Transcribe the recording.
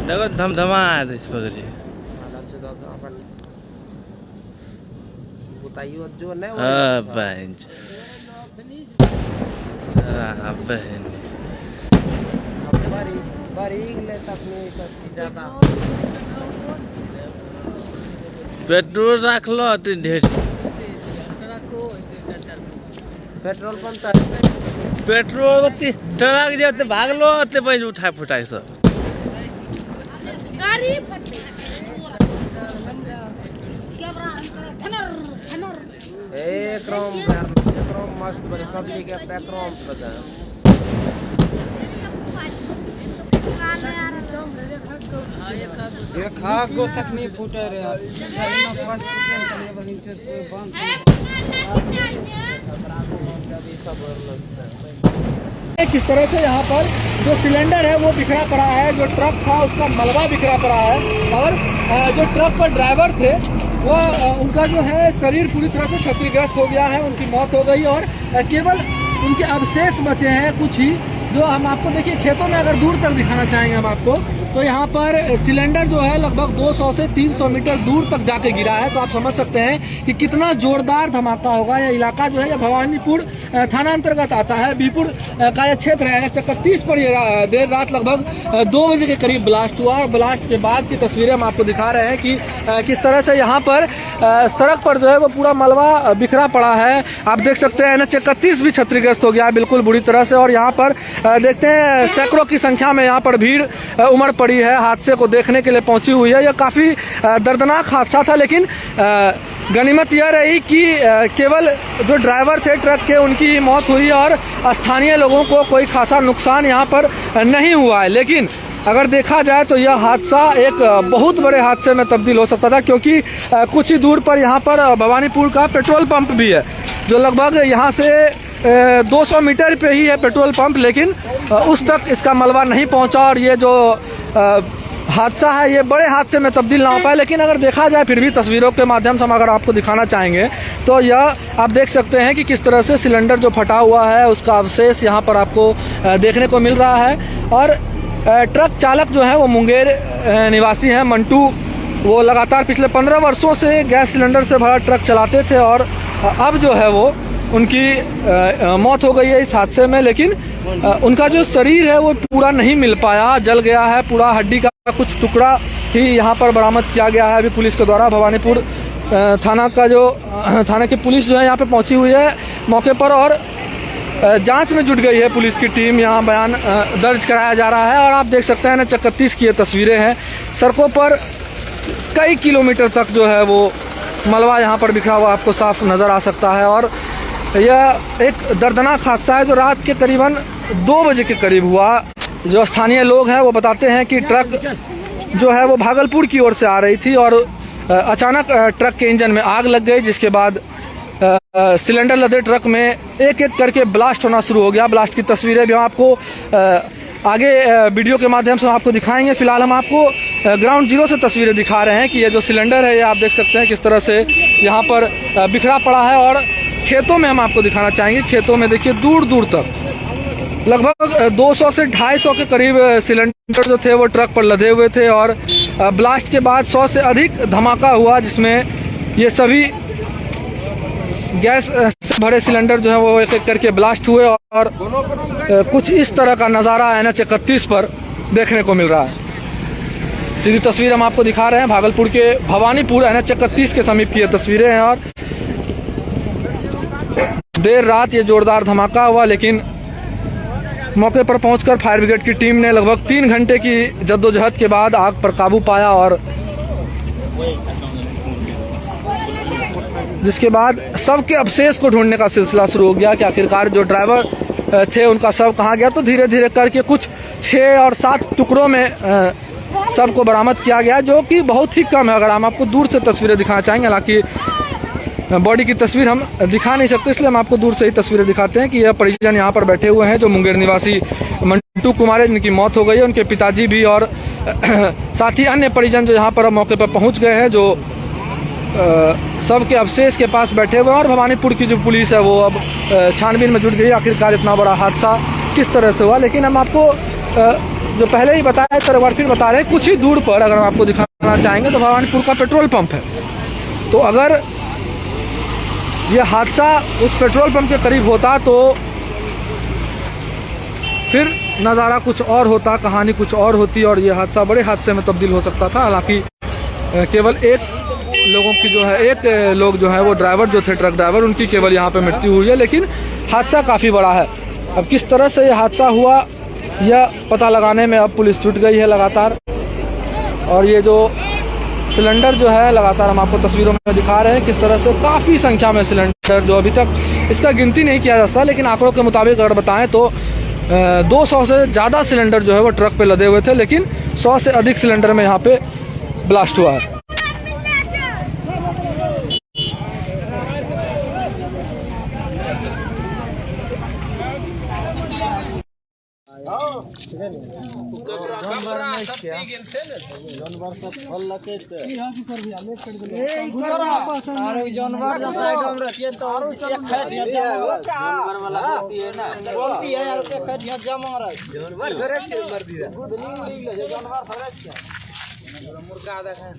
देखो धमधमा दे पकड़े बताइयो जो नहीं बहन बहन पेट्रोल रख लो ढेर पेट्रोल पंप पेट्रोल ट्रक जे भाग लो पैसे उठा फुटा सब मस्त पब्लिक लगा गो तक नहीं फूटे रे किस तरह से यहाँ पर जो सिलेंडर है वो बिखरा पड़ा है, जो ट्रक था उसका मलबा बिखरा पड़ा है और जो ट्रक पर ड्राइवर थे वो उनका जो है शरीर पूरी तरह से क्षतिग्रस्त हो गया है, उनकी मौत हो गई और केवल उनके अवशेष बचे हैं कुछ ही, जो हम आपको देखिए खेतों में अगर दूर तक दिखाना चाहेंगे हम आपको तो यहाँ पर सिलेंडर जो है लगभग 200 से 300 मीटर दूर तक जाके गिरा है। तो आप समझ सकते हैं कि कितना जोरदार धमाका होगा। यह इलाका जो है यह भवानीपुर थाना अंतर्गत आता है। बीपुर का यह क्षेत्र है। 31 पर ये देर रात लगभग 2 बजे के करीब ब्लास्ट हुआ और ब्लास्ट के बाद की तस्वीरें हम आपको दिखा रहे हैं कि किस तरह से यहाँ पर सड़क पर जो है वो पूरा मलबा बिखरा पड़ा है। आप देख सकते हैं NH 31 भी क्षतिग्रस्त हो गया बिल्कुल बुरी तरह से और यहाँ पर देखते हैं सैकड़ों की संख्या में यहाँ पर भीड़ उमड़ पड़ी है, हादसे को देखने के लिए पहुंची हुई है। यह काफी दर्दनाक हादसा था, लेकिन गनीमत यह रही कि केवल जो ड्राइवर थे ट्रक के उनकी मौत हुई और स्थानीय लोगों को कोई खासा नुकसान यहाँ पर नहीं हुआ है। लेकिन अगर देखा जाए तो यह हादसा एक बहुत बड़े हादसे में तब्दील हो सकता था, क्योंकि कुछ ही दूर पर यहाँ पर भवानीपुर का पेट्रोल पंप भी है, जो लगभग यहाँ से 200 मीटर पे ही है पेट्रोल पंप, लेकिन उस तक इसका मलबा नहीं पहुंचा और ये जो हादसा है ये बड़े हादसे में तब्दील ना हो पाए। लेकिन अगर देखा जाए फिर भी तस्वीरों के माध्यम से हम अगर आपको दिखाना चाहेंगे तो यह आप देख सकते हैं कि किस तरह से सिलेंडर जो फटा हुआ है उसका अवशेष यहाँ पर आपको देखने को मिल रहा है। और ट्रक चालक जो है वो मुंगेर निवासी हैं मंटू, वो लगातार पिछले 15 वर्षों से गैस सिलेंडर से भरा ट्रक चलाते थे और अब जो है वो उनकी मौत हो गई है इस हादसे में। लेकिन उनका जो शरीर है वो पूरा नहीं मिल पाया, जल गया है, पूरा हड्डी का कुछ टुकड़ा ही यहाँ पर बरामद किया गया है अभी पुलिस के द्वारा। भवानीपुर थाना का जो थाना की पुलिस जो है यहाँ पे पहुंची हुई है मौके पर और जांच में जुट गई है पुलिस की टीम। यहाँ बयान दर्ज कराया जा रहा है और आप देख सकते हैं NH 31 की ये तस्वीरें हैं। सड़कों पर कई किलोमीटर तक जो है वो मलबा यहाँ पर बिखरा हुआ आपको साफ नज़र आ सकता है। और यह एक दर्दनाक हादसा है जो रात के करीबन 2 बजे के करीब हुआ। जो स्थानीय लोग हैं वो बताते हैं कि ट्रक जो है वो भागलपुर की ओर से आ रही थी और अचानक ट्रक के इंजन में आग लग गई, जिसके बाद सिलेंडर लदे ट्रक में एक एक करके ब्लास्ट होना शुरू हो गया। ब्लास्ट की तस्वीरें भी हम आपको आगे वीडियो के माध्यम से आपको दिखाएंगे। फिलहाल हम आपको ग्राउंड जीरो से तस्वीरें दिखा रहे हैं कि ये जो सिलेंडर है ये आप देख सकते हैं किस तरह से यहाँ पर बिखरा पड़ा है। और खेतों में हम आपको दिखाना चाहेंगे, खेतों में देखिए दूर दूर तक लगभग 200 से 250 के करीब सिलेंडर जो थे वो ट्रक पर लदे हुए थे और ब्लास्ट के बाद 100 से अधिक धमाका हुआ, जिसमें ये सभी गैस से भरे सिलेंडर जो है वो एक एक करके ब्लास्ट हुए और कुछ इस तरह का नज़ारा NH 31 पर देखने को मिल रहा है। सीधी तस्वीर हम आपको दिखा रहे हैं भागलपुर के भवानीपुर NH 31 के समीप की ये तस्वीरें हैं और देर रात ये जोरदार धमाका हुआ, लेकिन मौके पर पहुंचकर फायर ब्रिगेड की टीम ने लगभग 3 घंटे की जद्दोजहद के बाद आग पर काबू पाया और जिसके बाद सबके अवशेष को ढूंढने का सिलसिला शुरू हो गया कि आखिरकार जो ड्राइवर थे उनका शव कहाँ गया। तो धीरे धीरे करके कुछ 6 और 7 टुकड़ों में सबको बरामद किया गया, जो कि बहुत ही कम है। अगर हम आपको दूर से तस्वीरें दिखाना चाहेंगे, हालांकि बॉडी की तस्वीर हम दिखा नहीं सकते, इसलिए हम आपको दूर से ही तस्वीरें दिखाते हैं कि यह परिजन यहाँ पर बैठे हुए हैं जो मुंगेर निवासी मंटू कुमार है, जिनकी मौत हो गई है। उनके पिताजी भी और साथ ही अन्य परिजन जो यहाँ पर मौके पर पहुँच गए हैं, जो सबके अवशेष के पास बैठे हुए हैं। और भवानीपुर की जो पुलिस है वो अब छानबीन में जुट गई आखिरकार इतना बड़ा हादसा किस तरह से हुआ। लेकिन हम आपको जो पहले ही बताया तो एक बार फिर बता रहे हैं, कुछ ही दूर पर अगर हम आपको दिखाना चाहेंगे तो भवानीपुर का पेट्रोल पंप है। तो अगर यह हादसा उस पेट्रोल पंप के करीब होता तो फिर नज़ारा कुछ और होता, कहानी कुछ और होती और ये हादसा बड़े हादसे में तब्दील हो सकता था। हालांकि केवल एक लोगों की जो है, एक लोग जो है वो ड्राइवर जो थे, ट्रक ड्राइवर, उनकी केवल यहाँ पे मृत्यु हुई है, लेकिन हादसा काफ़ी बड़ा है। अब किस तरह से ये हादसा हुआ यह पता लगाने में अब पुलिस जुट गई है लगातार। और ये जो सिलेंडर जो है लगातार हम आपको तस्वीरों में दिखा रहे हैं किस तरह से काफ़ी संख्या में सिलेंडर, जो अभी तक इसका गिनती नहीं किया जा सकता, लेकिन आंकड़ों के मुताबिक अगर बताएं तो 200 से ज़्यादा सिलेंडर जो है वो ट्रक पे लदे हुए थे, लेकिन 100 से अधिक सिलेंडर में यहाँ पे ब्लास्ट हुआ है। मुर्गा देखा